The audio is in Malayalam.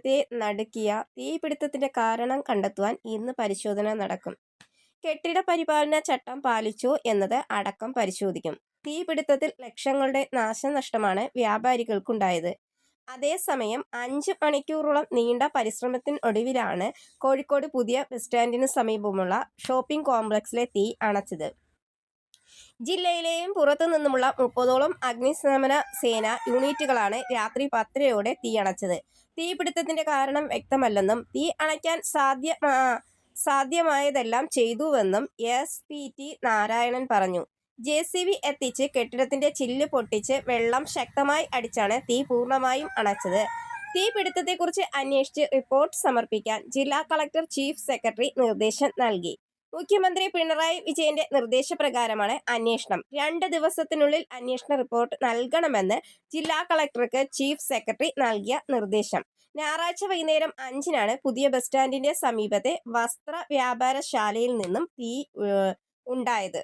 ജനത്തെ നടുക്കിയ തീപിടുത്തത്തിന്റെ കാരണം കണ്ടെത്തുവാൻ ഇന്ന് പരിശോധന നടക്കും. കെട്ടിട പരിപാലന ചട്ടം പാലിച്ചോ എന്നത് അടക്കം പരിശോധിക്കും. തീപിടുത്തത്തിൽ ലക്ഷങ്ങളുടെ നാശനഷ്ടമാണ് വ്യാപാരികൾക്കുണ്ടായത്. അതേസമയം 5 മണിക്കൂറോളം നീണ്ട പരിശ്രമത്തിനൊടുവിലാണ് കോഴിക്കോട് പുതിയ ബസ് സ്റ്റാൻഡിന് സമീപമുള്ള ഷോപ്പിംഗ് കോംപ്ലക്സിലെ തീ അണച്ചത്. ജില്ലയിലെയും പുറത്തു നിന്നുമുള്ള 30ഓളം അഗ്നിശമന സേന യൂണിറ്റുകളാണ് രാത്രി 10:30 തീയണച്ചത്. തീപിടുത്തത്തിന്റെ കാരണം വ്യക്തമല്ലെന്നും തീ അണയ്ക്കാൻ സാധ്യമായതെല്ലാം ചെയ്തുവെന്നും SP-T നാരായണൻ പറഞ്ഞു. JCB എത്തിച്ച് കെട്ടിടത്തിന്റെ ചില്ല് പൊട്ടിച്ച് വെള്ളം ശക്തമായി അടിച്ചാണ് തീ പൂർണ്ണമായും അണച്ചത്. തീപിടുത്തത്തെക്കുറിച്ച് അന്വേഷിച്ച് റിപ്പോർട്ട് സമർപ്പിക്കാൻ ജില്ലാ കളക്ടർ ചീഫ് സെക്രട്ടറി നിർദ്ദേശം നൽകി. മുഖ്യമന്ത്രി പിണറായി വിജയന്റെ നിർദ്ദേശപ്രകാരമാണ് അന്വേഷണം. 2 ദിവസത്തിനുള്ളിൽ അന്വേഷണ റിപ്പോർട്ട് നൽകണമെന്ന് ജില്ലാ കളക്ടർക്ക് ചീഫ് സെക്രട്ടറി നൽകിയ നിർദ്ദേശം. ഞായറാഴ്ച വൈകുന്നേരം 5-നാണ് പുതിയ ബസ് സ്റ്റാൻഡിന്റെ സമീപത്തെ വസ്ത്ര വ്യാപാരശാലയിൽ നിന്നും തീ ഉണ്ടായത്.